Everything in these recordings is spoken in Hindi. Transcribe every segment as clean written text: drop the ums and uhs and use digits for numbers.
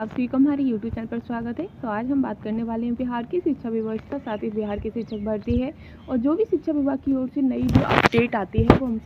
आप सभी को हमारे YouTube चैनल पर स्वागत है। तो आज हम बात करने वाले हैं बिहार की शिक्षा व्यवस्था, साथ ही बिहार की शिक्षक भर्ती है और जो भी शिक्षा विभाग की ओर से नई जो अपडेट आती है वो हम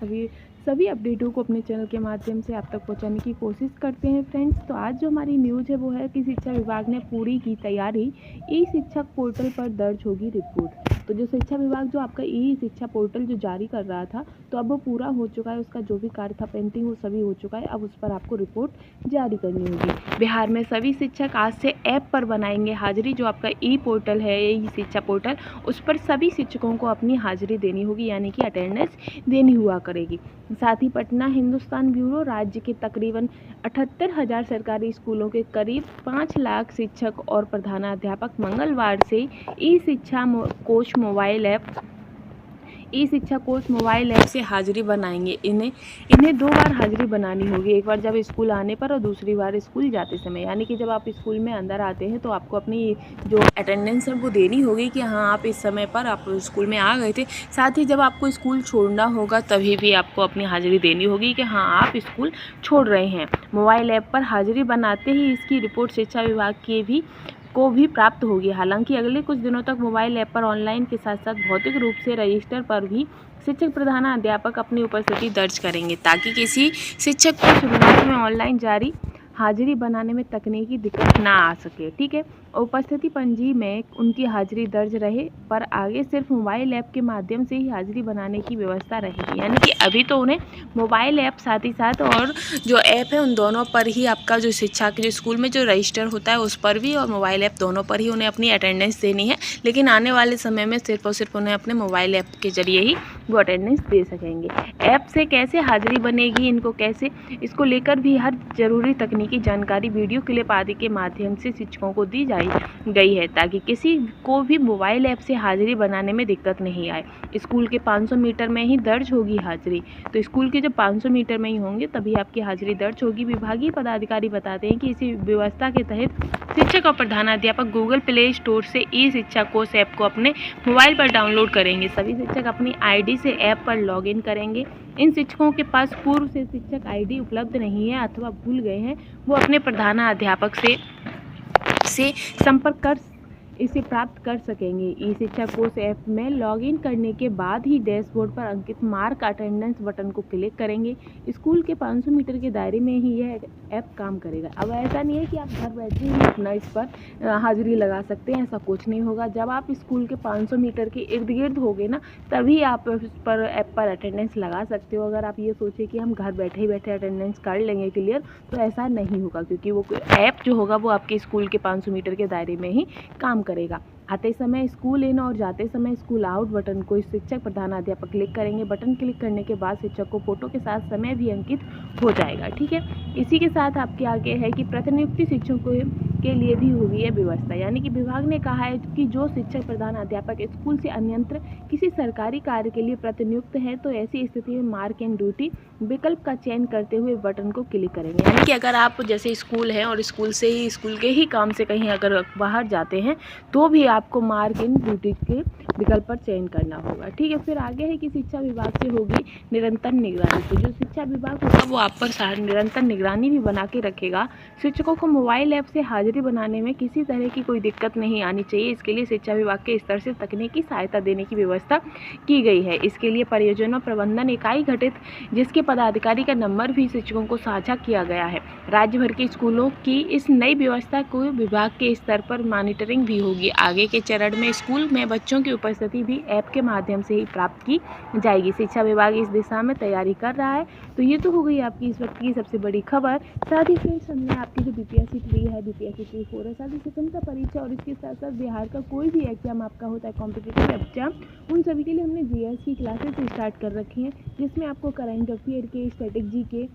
सभी अपडेटों को अपने चैनल के माध्यम से आप तक पहुंचाने की कोशिश करते हैं फ्रेंड्स। तो आज जो हमारी न्यूज़ है वो है कि शिक्षा विभाग ने पूरी की तैयारी, ई शिक्षक पोर्टल पर दर्ज होगी रिपोर्ट। तो जो शिक्षा विभाग जो आपका ई शिक्षा पोर्टल जो जारी कर रहा था, तो अब वो पूरा हो चुका है। उसका जो भी कार्य था पेंडिंग वो सभी हो चुका है। अब उस पर आपको रिपोर्ट जारी करनी होगी। बिहार में सभी शिक्षक आज से ऐप पर बनाएंगे हाजिरी। जो आपका ई पोर्टल है, ई शिक्षा पोर्टल, उस पर सभी शिक्षकों को अपनी हाजिरी देनी होगी, यानी कि अटेंडेंस देनी हुआ करेगी। साथ ही पटना हिंदुस्तान ब्यूरो राज्य के तकरीबन 78,000 सरकारी स्कूलों के करीब 5 लाख शिक्षक और प्रधानाध्यापक मंगलवार से ई शिक्षा कोश मोबाइल ऐप से हाजिरी बनाएंगे। इन्हें 2 बार हाजिरी बनानी होगी, एक बार जब स्कूल आने पर और दूसरी बार स्कूल जाते समय। यानी कि जब आप स्कूल में अंदर आते हैं तो आपको अपनी जो अटेंडेंस है वो देनी होगी कि हाँ आप इस समय पर आप स्कूल में आ गए थे। साथ ही जब आपको स्कूल छोड़ना होगा तभी भी आपको अपनी हाजिरी देनी होगी कि हाँ आप स्कूल छोड़ रहे हैं। मोबाइल ऐप पर हाजिरी बनाते ही इसकी रिपोर्ट शिक्षा विभाग को भी प्राप्त होगी। हालांकि अगले कुछ दिनों तक मोबाइल ऐप पर ऑनलाइन के साथ साथ भौतिक रूप से रजिस्टर पर भी शिक्षक प्रधानाध्यापक अपनी उपस्थिति दर्ज करेंगे, ताकि किसी शिक्षक को शुरुआत में ऑनलाइन जारी हाजिरी बनाने में तकनीकी दिक्कत ना आ सके। ठीक है, उपस्थिति पंजी में उनकी हाजिरी दर्ज रहे, पर आगे सिर्फ मोबाइल ऐप के माध्यम से ही हाजिरी बनाने की व्यवस्था रहेगी। यानी कि अभी तो उन्हें मोबाइल ऐप साथ ही साथ और जो ऐप है उन दोनों पर ही आपका जो शिक्षा के जो स्कूल में जो रजिस्टर होता है उस पर भी और मोबाइल ऐप दोनों पर ही उन्हें अपनी अटेंडेंस देनी है। लेकिन आने वाले समय में सिर्फ और सिर्फ उन्हें अपने मोबाइल ऐप के जरिए ही वो अटेंडेंस दे सकेंगे। ऐप से कैसे हाजिरी बनेगी, इनको कैसे, इसको लेकर भी हर जरूरी तकनीकी जानकारी वीडियो क्लिप आदि के माध्यम से शिक्षकों को दी गई है, ताकि किसी को भी मोबाइल ऐप से हाजिरी बनाने में दिक्कत नहीं आए। स्कूल के 500 मीटर में ही दर्ज होगी हाजिरी। तो स्कूल के जब 500 मीटर में ही होंगे तभी आपकी हाजिरी दर्ज होगी। विभागीय पदाधिकारी बताते हैं कि इसी व्यवस्था के तहत शिक्षक और प्रधानाध्यापक गूगल प्ले स्टोर से ई शिक्षा कोश ऐप को अपने मोबाइल पर डाउनलोड करेंगे। सभी शिक्षक अपनी आईडी से ऐप पर लॉगिन करेंगे। इन शिक्षकों के पास पूर्व से शिक्षक आईडी उपलब्ध नहीं है अथवा भूल गए हैं, वो अपने प्रधानाध्यापक से संपर्क कर इसे प्राप्त कर सकेंगे। ई शिक्षा कोश ऐप में लॉगिन करने के बाद ही डैशबोर्ड पर अंकित मार्क अटेंडेंस बटन को क्लिक करेंगे। स्कूल के 500 मीटर के दायरे में ही यह ऐप काम करेगा। अब ऐसा नहीं है कि आप घर बैठे ही अपना इस पर हाजिरी लगा सकते हैं, ऐसा कुछ नहीं होगा। जब आप स्कूल के 500 मीटर के इर्द गिर्द होगे ना, तभी आप इस पर ऐप पर अटेंडेंस लगा सकते हो। अगर आप ये सोचें कि हम घर बैठे ही बैठे अटेंडेंस कर लेंगे क्लियर, तो ऐसा नहीं होगा, क्योंकि वो ऐप जो होगा वो आपके स्कूल के 500 मीटर के दायरे में ही काम करेगा। आते समय स्कूल इन और जाते समय स्कूल आउट बटन को शिक्षक प्रधानाध्यापक क्लिक करेंगे। बटन क्लिक करने के बाद शिक्षक को फोटो के साथ समय भी अंकित हो जाएगा। ठीक है, इसी के साथ आपके आगे है कि प्रतिनियुक्ति शिक्षकों के लिए भी होगी यह व्यवस्था। यानी कि विभाग ने कहा है कि जो शिक्षक प्रधानाध्यापक स्कूल से अन्यत्र किसी सरकारी कार्य के लिए प्रतिनियुक्त है, तो ऐसी स्थिति में मार्क इन ड्यूटी विकल्प का चयन करते हुए बटन को क्लिक करेंगे। यानी कि अगर आप जैसे स्कूल है और स्कूल के ही काम से कहीं अगर बाहर जाते हैं तो भी आपको मार्क इन ड्यूटी के विकल्प पर चयन करना होगा। ठीक है, फिर आगे है कि शिक्षा विभाग से होगी निरंतर निगरानी। तो जो शिक्षा विभाग होगा वो आप पर निरंतर निगरानी भी बना के रखेगा। शिक्षकों को मोबाइल ऐप से हाजिरी बनाने में किसी तरह की कोई दिक्कत नहीं आनी चाहिए। इसके लिए शिक्षा विभाग के स्तर से तकनीकी सहायता देने की व्यवस्था की गई है। इसके लिए परियोजना प्रबंधन इकाई गठित, जिसके पदाधिकारी का नंबर भी शिक्षकों को साझा किया गया है। राज्य भर के स्कूलों की इस नई व्यवस्था को विभाग के स्तर पर मॉनिटरिंग भी होगी। आगे के चरण में स्कूल में बच्चों की उपस्थिति भी ऐप के माध्यम से ही प्राप्त की जाएगी। शिक्षा विभाग इस दिशा में तैयारी कर रहा है। तो ये तो हो गई आपकी इस वक्त की सबसे बड़ी खबर। साथ ही फ्रेंड्स, हमने आपकी जो बीपीएससी 3 है, बीपीएससी 3 4 है, साथ ही सेकंड का परीक्षा और इसके साथ साथ बिहार का कोई भी एग्जाम आपका होता है कॉम्पिटिटिव एग्जाम, उन सभी के लिए हमने जीएस की क्लासेस स्टार्ट कर रखी हैं, जिसमें आपको करंट अफेयर के, स्ट्रेटेजी के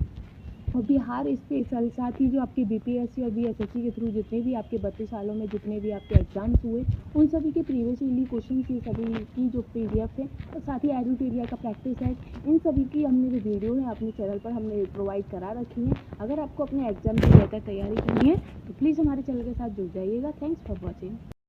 और बिहार स्पेशल, साथ ही जो आपके बीपीएससी और बीएसएससी के थ्रू जितने भी आपके 32 सालों में जितने भी आपके एग्जाम्स हुए, उन सभी के प्रीवियसली क्वेश्चन की सभी की जो पीडीएफ है, और साथ ही एडिटोरियल का प्रैक्टिस है, इन सभी की हमने जो वीडियो है अपने चैनल पर हमने प्रोवाइड करा रखी है। अगर आपको अपने एग्जाम की बेहतर तैयारी करनी है तो प्लीज़ हमारे चैनल के साथ जुड़ जाइएगा। Thanks for watching.